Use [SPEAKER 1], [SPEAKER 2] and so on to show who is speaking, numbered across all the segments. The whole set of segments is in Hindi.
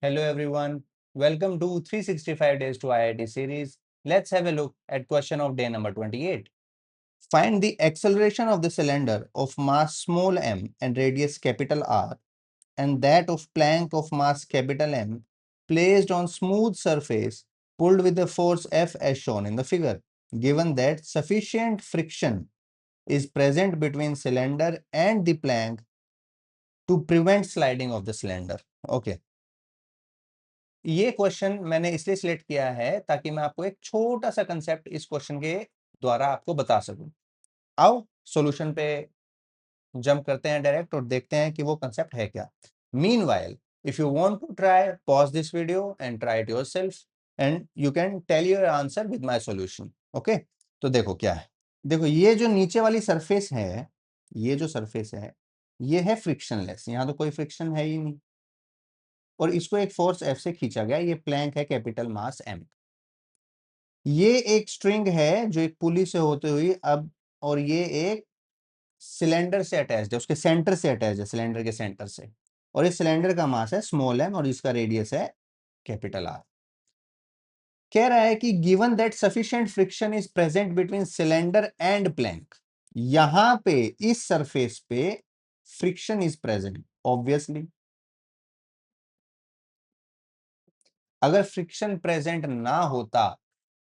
[SPEAKER 1] Hello everyone, welcome to 365 Days to IIT series. Let's have a look at question of day number 28. Find the acceleration of the cylinder of mass small m and radius capital R and that of plank of mass capital M placed on smooth surface pulled with the force F as shown in the figure. Given that sufficient friction is present between cylinder and the plank to prevent sliding of the cylinder. Okay. ये क्वेश्चन मैंने इसलिए सिलेक्ट किया है ताकि मैं आपको एक छोटा सा कंसेप्ट इस क्वेश्चन के द्वारा आपको बता सकूं। आओ सॉल्यूशन पे जंप करते हैं डायरेक्ट और देखते हैं कि वो कंसेप्ट है क्या। Meanwhile if you want to try pause this video and try it yourself and you can tell your answer with my solution. Okay, तो देखो क्या है। देखो ये जो नीचे वाली सरफेस है, ये जो सरफेस है ये है फ्रिक्शनलेस, यहाँ तो कोई फ्रिक्शन है ही नहीं और इसको एक फोर्स F से खींचा गया। ये प्लैंक है कैपिटल मास M। ये एक स्ट्रिंग है जो एक पुली से होते हुई अब, और ये एक सिलेंडर से अटैच्ड है, उसके सेंटर से अटैच है, सिलेंडर के सेंटर से। और इस सिलेंडर का मास है स्मॉल m और इसका रेडियस है कैपिटल R। कह रहा है कि given that sufficient friction is present between cylinder and plank, यहां पे इस सरफेस पे फ्रिक्शन इज प्रेजेंट। ऑब्वियसली अगर फ्रिक्शन प्रेजेंट ना होता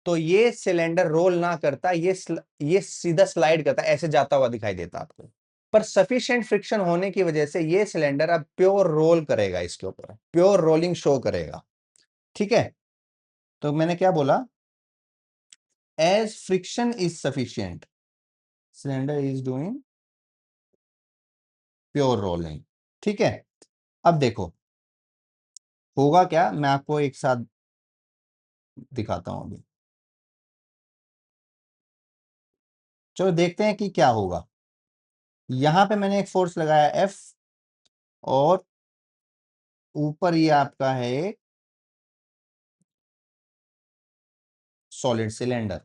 [SPEAKER 1] तो ये सिलेंडर रोल ना करता, ये सीधा स्लाइड करता, ऐसे जाता हुआ दिखाई देता आपको। पर सफिशिएंट फ्रिक्शन होने की वजह से ये सिलेंडर अब प्योर रोल करेगा, इसके ऊपर प्योर रोलिंग शो करेगा। ठीक है, तो मैंने क्या बोला, as friction is sufficient cylinder is doing pure rolling. ठीक है, अब देखो होगा क्या, मैं आपको एक साथ दिखाता हूं अभी। चलो देखते हैं कि क्या होगा। यहां पे मैंने एक फोर्स लगाया F और ऊपर ये आपका है एक सॉलिड सिलेंडर।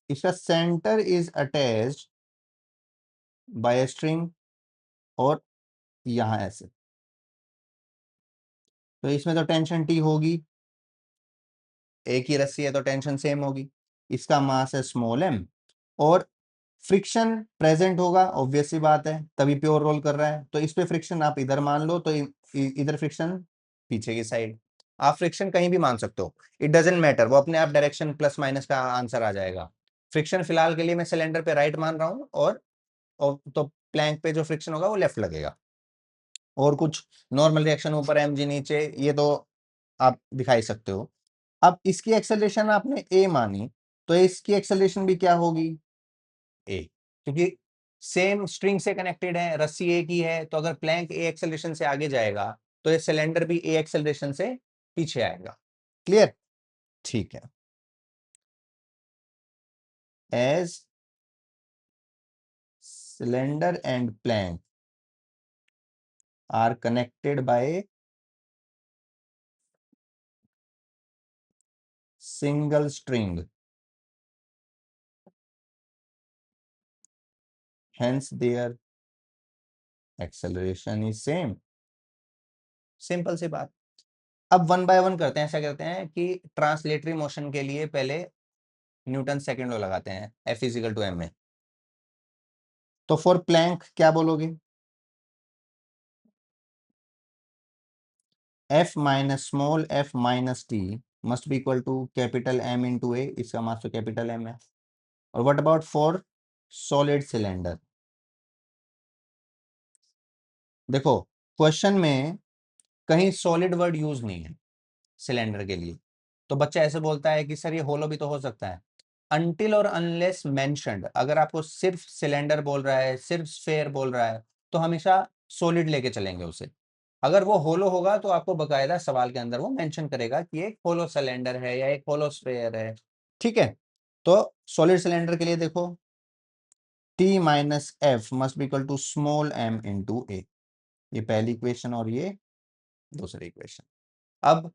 [SPEAKER 1] इसका centre is attached bye string और यहां ऐसे, तो इसमें तो टेंशन T होगी, एक ही रस्सी है तो टेंशन सेम होगी। इसका मास है स्मॉल m और फ्रिक्शन प्रेजेंट होगा, ऑब्वियस सी बात है, तभी प्योर रोल कर रहा है। तो इस पे फ्रिक्शन आप इधर मान लो, तो इधर फ्रिक्शन पीछे की साइड। आप फ्रिक्शन कहीं भी मान सकते हो, इट डजेंट मैटर, वो अपने आप डायरेक्शन प्लस माइनस का आंसर आ जाएगा। फ्रिक्शन फिलहाल के लिए मैं सिलेंडर पे राइट मान रहा हूं और तो प्लैंक पे जो फ्रिक्शन होगा वो लेफ्ट लगेगा। और कुछ नॉर्मल रिएक्शन ऊपर mg नीचे, ये तो आप दिखाई सकते हो। अब इसकी एक्सेलरेशन आपने a मानी, तो इसकी एक्सेलरेशन भी क्या होगी, a, क्योंकि सेम स्ट्रिंग से कनेक्टेड है, रस्सी एक ही है। तो अगर प्लैंक a एक्सेलरेशन से आगे जाएगा तो ये सिलेंडर भी a एक्सेलरेशन से पीछे आएगा। क्लियर? ठीक है। As cylinder and plank are connected by single string, hence their acceleration is same। Simple सी बात। अब वन बाय वन करते हैं। ऐसा करते हैं कि ट्रांसलेटरी मोशन के लिए पहले न्यूटन सेकंड लॉ लगाते हैं, F इजिकल टू m में। तो फॉर प्लैंक क्या बोलोगे, F minus small f minus t must be equal to capital M into a, इसका मास तो कैपिटल M है। और what about for solid cylinder, देखो क्वेश्चन में कहीं सॉलिड वर्ड यूज नहीं है सिलेंडर के लिए। तो बच्चा ऐसे बोलता है कि सर ये होलो भी तो हो सकता है। अनटिल और अनलेस मेंशन्ड, अगर आपको सिर्फ सिलेंडर बोल रहा है, सिर्फ स्फेयर बोल रहा है, तो हमेशा सॉलिड लेके चलेंगे उसे। अगर वो होलो होगा तो आपको बकायदा सवाल के अंदर वो मेंशन करेगा कि एक होलो सिलेंडर है या एक होलो स्फेयर है। ठीक है, तो सॉलिड सिलेंडर के लिए देखो T minus F must be equal to small m into A, ये पहली इक्वेशन और ये दूसरी इक्वेशन। अब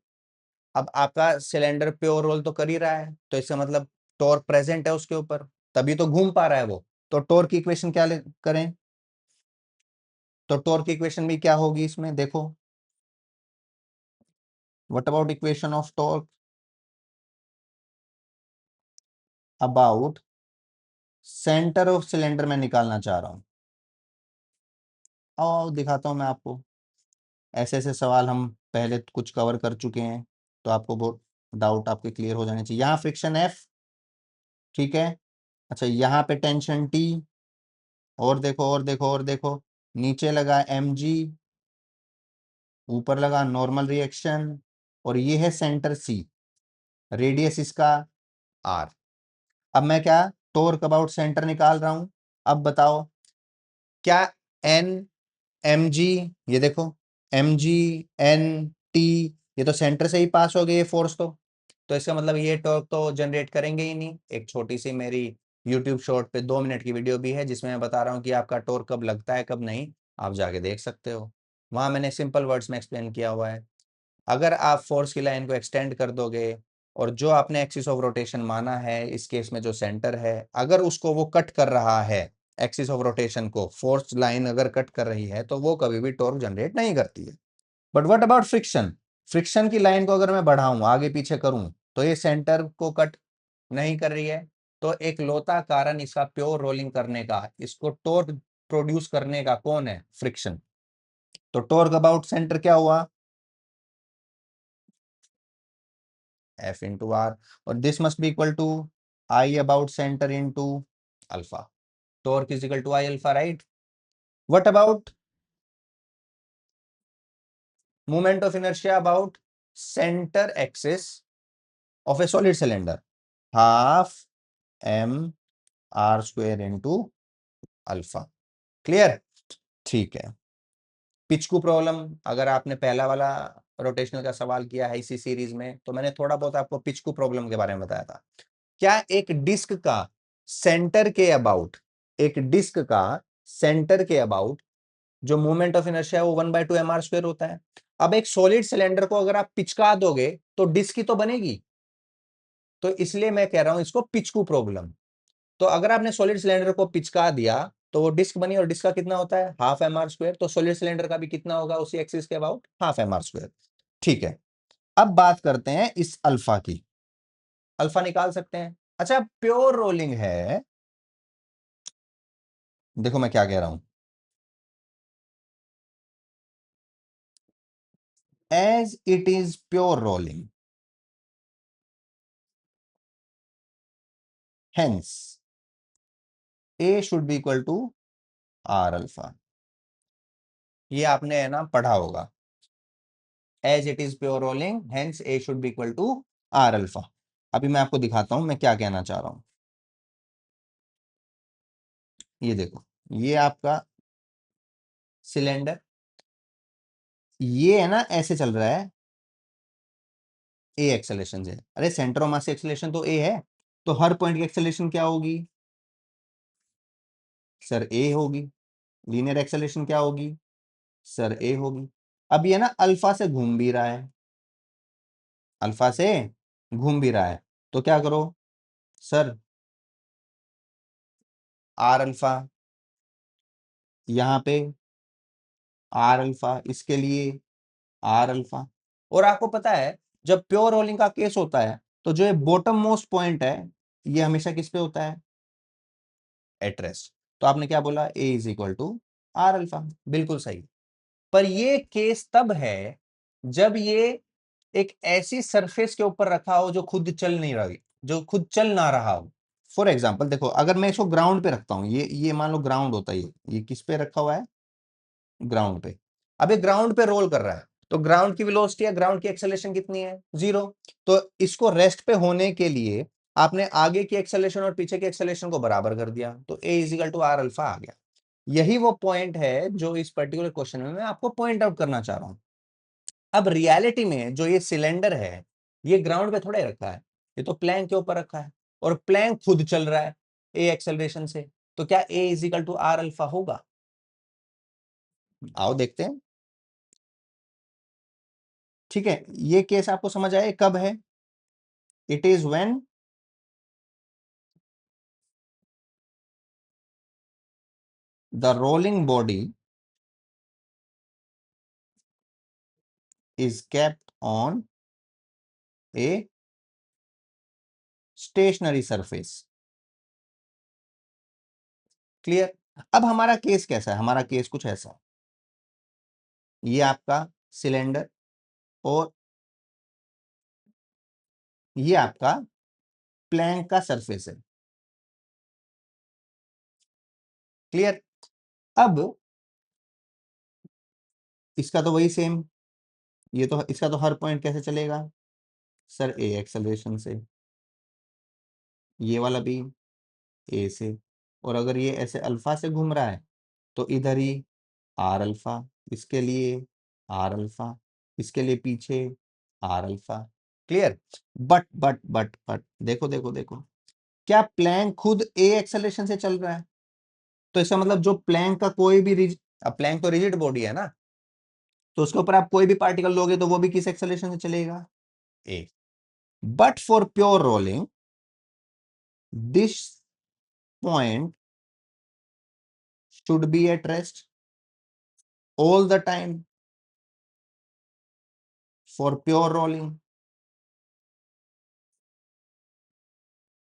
[SPEAKER 1] आपका सिलेंडर प्योर रोल तो कर ही रहा है, तो इसका मतलब टॉर्क प्रेजेंट है उसके ऊपर, तभी तो घूम पा रहा है वो। तो टॉर्क की इक्वेशन क्या करें, तो टॉर्क की इक्वेशन भी क्या होगी इसमें देखो, what about equation of torque? About centre of cylinder में निकालना चाह रहा हूं। और दिखाता हूं मैं आपको। ऐसे ऐसे सवाल हम पहले कुछ कवर कर चुके हैं, तो आपको बहुत डाउट आपके क्लियर हो जाने चाहिए। यहाँ फ्रिक्शन एफ, ठीक है। अच्छा, यहाँ पे टेंशन टी, और देखो और देखो और देखो, नीचे लगा एम जी, ऊपर लगा नॉर्मल रिएक्शन, और ये है सेंटर सी, रेडियस इसका आर। अब मैं क्या टॉर्क अबाउट सेंटर निकाल रहा हूं। अब बताओ, क्या एन एम जी, ये देखो एम जी एन टी, ये तो सेंटर से ही पास हो गए ये फोर्स। तो इसका मतलब ये टॉर्क तो जनरेट करेंगे ही नहीं। एक छोटी सी मेरी यूट्यूब शॉर्ट पे 2 मिनट की वीडियो भी है जिसमें मैं बता रहा हूँ कि आपका टॉर्क कब लगता है कब नहीं, आप जाके देख सकते हो। वहां मैंने सिंपल वर्ड्स में एक्सप्लेन किया हुआ है। अगर आप फोर्स की लाइन को एक्सटेंड कर दोगे और जो आपने एक्सिस ऑफ रोटेशन माना है, इस केस में जो सेंटर है, अगर उसको वो कट कर रहा है, एक्सिस ऑफ रोटेशन को फोर्स लाइन अगर कट कर रही है, तो वो कभी भी टॉर्क जनरेट नहीं करती है। But what about friction? Friction की लाइन को अगर मैं बढ़ाऊं, आगे पीछे करूं, तो ये सेंटर को कट नहीं कर रही है। तो एक लौता कारण इसका प्योर रोलिंग करने का, इसको टॉर्क प्रोड्यूस करने का कौन है? फ्रिक्शन। तो टॉर्क अबाउट सेंटर क्या हुआ? एफ इंटू आर, और this must be equal to I about centre into alpha. Torque is equal to I alpha, right? What about moment of inertia about centre axis of a solid cylinder? Half M R square into alpha. Clear? ठीक है। पिचकू प्रॉब्लम, अगर आपने पहला वाला रोटेशनल का सवाल किया है इसी सीरीज में, तो मैंने थोड़ा बहुत आपको पिचकू प्रॉब्लम के बारे में बताया था। क्या एक डिस्क का सेंटर के अबाउट, एक डिस्क का सेंटर के अबाउट जो मोमेंट ऑफ इनर्शिया है वो 1/2 mr² होता है। अब एक सॉलिड सिलेंडर को अगर आप पिचका दोगे तो डिस्क ही तो बनेगी। तो इसलिए मैं कह रहा हूं इसको पिचकू प्रॉब्लम। तो अगर आपने सॉलिड सिलेंडर को पिचका दिया तो वो डिस्क बनी, और डिस्क का कितना होता है? ½ mr²। तो सॉलिड सिलेंडर का भी कितना होगा उसी एक्सिस के अबाउट? ½ mr²। ठीक है। अब बात करते हैं इस अल्फा की। अल्फा निकाल सकते हैं। अच्छा, प्योर रोलिंग है, देखो मैं क्या कह रहा हूं। As it is pure rolling, hence a should be equal to R alpha. ये आपने है ना पढ़ा होगा। As it is pure rolling, hence a should be equal to R alpha. अभी मैं आपको दिखाता हूं मैं क्या कहना चाह रहा हूं। ये देखो, ये आपका सिलेंडर, ये है ना ऐसे चल रहा है ए एक्सेलेरेशन से। अरे सेंटर ऑफ मास एक्सेलेरेशन तो ए है, तो हर पॉइंट की एक्सेलेरेशन क्या होगी? सर ए होगी। लीनियर एक्सेलेरेशन क्या होगी? सर ए होगी। अब ये ना अल्फा से घूम भी रहा है, अल्फा से घूम भी रहा है, तो क्या करो सर, आर अल्फा यहाँ पे, आर अल्फा इसके लिए, आर अल्फा। और आपको पता है जब प्योर रोलिंग का केस होता है तो जो ये बॉटम मोस्ट पॉइंट है ये हमेशा किस पे होता है? At rest. तो आपने क्या बोला? A is equal to R alpha. बिल्कुल सही। पर ये केस तब है जब ये एक ऐसी सरफेस के ऊपर रखा हो जो खुद चल नहीं रही, जो खुद चल ना रहा हो। फॉर एग्जाम्पल देखो, अगर मैं इसको ग्राउंड पे रखता हूं, ये मान लो ग्राउंड होता है, ये किस पे रखा हुआ है? ग्राउंड पे। अब ये ग्राउंड पे रोल कर रहा है, तो ग्राउंड की वेलोसिटी या ग्राउंड की एक्सेलरेशन कितनी है? 0। तो इसको रेस्ट पे होने के लिए आपने आगे की एक्सेलरेशन और पीछे की एक्सेलरेशन को बराबर कर दिया, तो A is equal to R alpha आ गया। यही वो पॉइंट है जो इस पर्टिकुलर क्वेश्चन में मैं आपको पॉइंट आउट करना चाह रहा हूं। अब रियलिटी में जो ये सिलेंडर है ये ग्राउंड पे थोड़े रखा है, ये तो प्लैंक के ऊपर रखा है, और प्लैंक खुद चल रहा है ए एक्सेलरेशन से। तो क्या A is equal to R alpha होगा? आओ देखते हैं। ठीक है, ये केस आपको समझ आए कब है? It is when the rolling body is kept on a stationary surface. Clear. अब हमारा केस कैसा है? हमारा केस कुछ ऐसा है, ये आपका सिलेंडर और ये आपका प्लैंक का सरफेस है। क्लियर। अब इसका तो वही सेम, ये तो इसका तो हर पॉइंट कैसे चलेगा सर? ए एक्सेलरेशन से, ये वाला भी ए से, और अगर ये ऐसे अल्फा से घूम रहा है तो इधर ही आर अल्फा, इसके लिए आर अल्फा, इसके लिए पीछे आर अल्फा। क्लियर। बट देखो देखो देखो, क्या प्लैंक खुद ए एक्सेलरेशन से चल रहा है? तो इसका मतलब जो प्लैंक का कोई भी अब प्लैंक तो रिजिड बॉडी है ना, तो उसके ऊपर आप कोई भी पार्टिकल लोगे तो वो भी किस एक्सेलरेशन से चलेगा? A. But for pure rolling this point should be at rest all the time for pure rolling.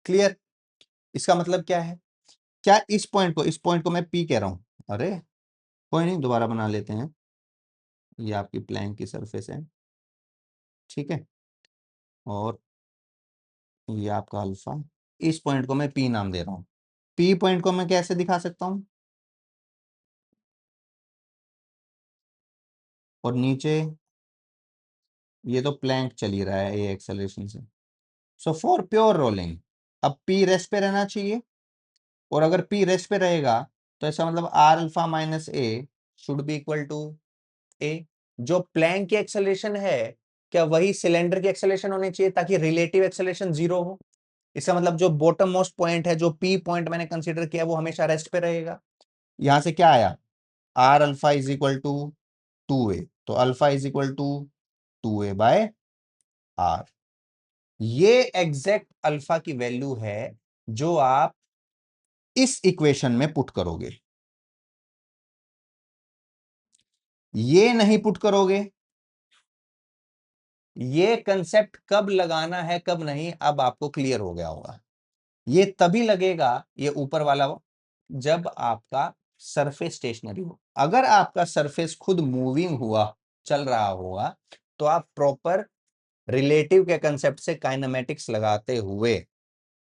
[SPEAKER 1] Clear. इसका मतलब क्या है? क्या इस पॉइंट को मैं पी कह रहा हूं? अरे कोई नहीं, दोबारा बना लेते हैं। ये आपकी प्लैंक की सरफेस है, ठीक है, और ये आपका अल्फा। इस पॉइंट को मैं पी नाम दे रहा हूं। पी पॉइंट को मैं कैसे दिखा सकता हूं? और नीचे ये तो प्लैंक चल ही रहा है ए एक्सेलरेशन से। सो फॉर प्योर रोलिंग अब पी रेस्ट पे रहना चाहिए, और अगर पी रेस्ट पे रहेगा तो ऐसा मतलब R alpha minus A should be equal to A. जो प्लैंक की एक्सेलरेशन है, क्या वही सिलेंडर की एक्सेलरेशन होनी चाहिए ताकि रिलेटिव एक्सेलरेशन जीरो हो? इसका मतलब जो बॉटम मोस्ट पॉइंट है, जो पी पॉइंट मैंने कंसीडर किया, वो हमेशा रेस्ट पे रहेगा। यहां से क्या आया? R alpha is equal to 2a, तो alpha is equal to 2a by R. ये एग्जैक्ट अल्फा की वैल्यू है जो आप इस इक्वेशन में पुट करोगे। ये नहीं पुट करोगे। ये कंसेप्ट कब लगाना है कब नहीं, अब आपको क्लियर हो गया होगा। ये तभी लगेगा, ये ऊपर वाला जब आपका सरफेस स्टेशनरी हो। अगर आपका सरफेस खुद मूविंग हुआ, चल रहा होगा, तो आप प्रॉपर रिलेटिव के कंसेप्ट से काइनेमेटिक्स लगाते हुए,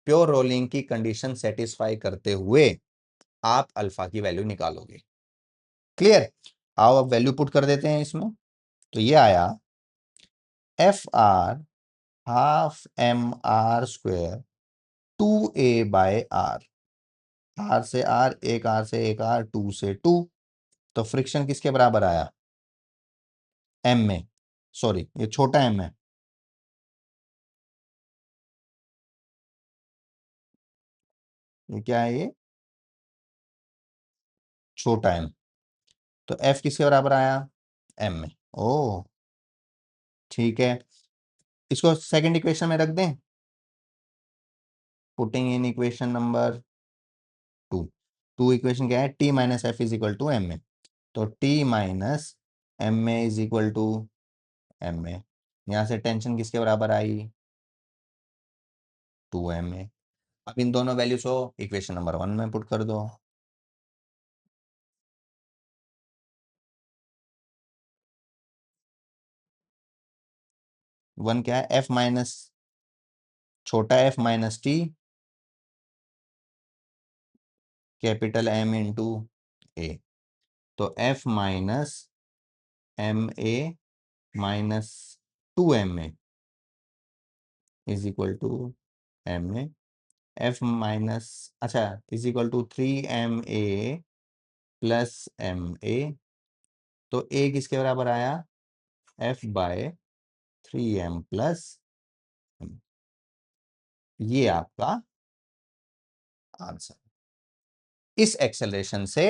[SPEAKER 1] प्योर रोलिंग की कंडीशन सेटिस्फाई करते हुए आप अल्फा की वैल्यू निकालोगे। क्लियर। आओ अब वैल्यू पुट कर देते हैं इसमें। तो ये आया F R half M R square 2a/r। R से आर, एक आर से एक आर, 2 से 2। तो फ्रिक्शन किसके बराबर आया? एम में, सॉरी ये छोटा एम है, ये क्या है? ये छोटा एम। तो एफ किसके बराबर आया? एम में। ओ ठीक है, इसको सेकंड इक्वेशन में रख दें। Putting in equation number 2। Two equation क्या है? T minus F is equal to M A. तो T minus M A is equal to M A. यहां से टेंशन किसके बराबर आई? 2 ma। अब इन दोनों वैल्यूज को इक्वेशन नंबर 1 में पुट कर दो। वन क्या है? एफ माइनस, छोटा F minus T, capital M into A. तो F minus M A minus 2 ma is equal to M A. F minus, अच्छा, is equal to 3 ma plus M A. तो ए किसके बराबर आया? F by 3m plus m। ये आपका आंसर। इस एक्सेलरेशन से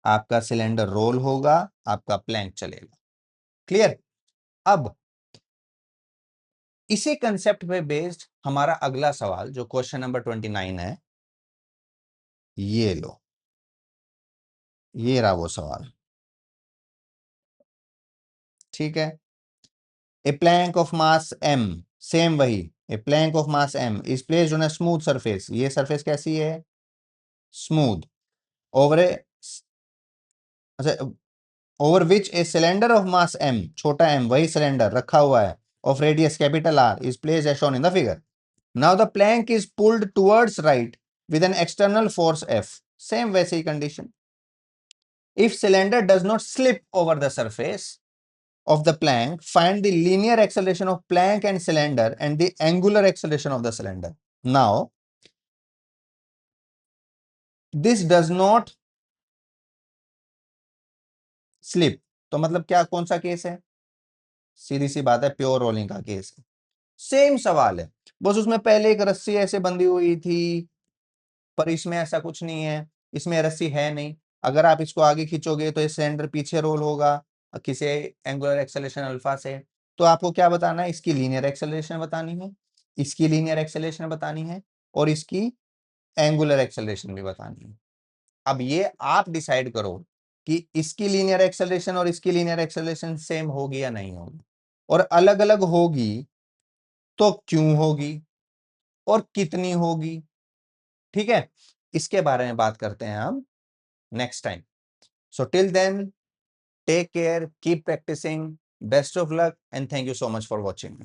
[SPEAKER 1] आपका सिलेंडर रोल होगा, आपका प्लैंक चलेगा। क्लियर। अब इसी कंसेप्ट पे बेस्ड हमारा अगला सवाल जो क्वेश्चन नंबर 29 है, ये लो, ये रहा वो सवाल। ठीक है, A plank of mass m, same वही, a plank of mass m is placed on a smooth surface. ये surface कैसी है? Smooth. Over a, अच्छा, over which a cylinder of mass m, छोटा m, वही cylinder रखा हुआ है, of radius capital R is placed as shown in the figure. Now the plank is pulled towards right with an external force F. Same वैसे ही condition. If cylinder does not slip over the surface of the plank, find the linear acceleration of plank and cylinder and the angular acceleration of the cylinder. Now, this does not slip. तो मतलब क्या, कौन सा केस है? सीधी सी बात है, प्योर रोलिंग का केस है। सेम सवाल है, बस उसमें पहले एक रस्सी ऐसे बंधी हुई थी, पर इसमें ऐसा कुछ नहीं है, इसमें रस्सी है नहीं। अगर आप इसको आगे खींचोगे तो ये सिलेंडर पीछे रोल होगा किसी एंगुलर एक्सेलरेशन अल्फा से। तो आपको क्या बताना है? इसकी लीनियर एक्सेलरेशन बतानी है, इसकी लीनियर एक्सेलरेशन बतानी है, और इसकी एंगुलर एक्सेलरेशन भी बतानी है। अब ये आप डिसाइड करो कि इसकी लीनियर एक्सेलरेशन और इसकी लीनियर एक्सेलरेशन सेम होगी या नहीं होगी, और अलग अलग होगी तो क्यों होगी और कितनी होगी। ठीक है, इसके बारे में बात करते हैं हम next time. So till then, take care, keep practising, best of luck, and thank you so much for watching.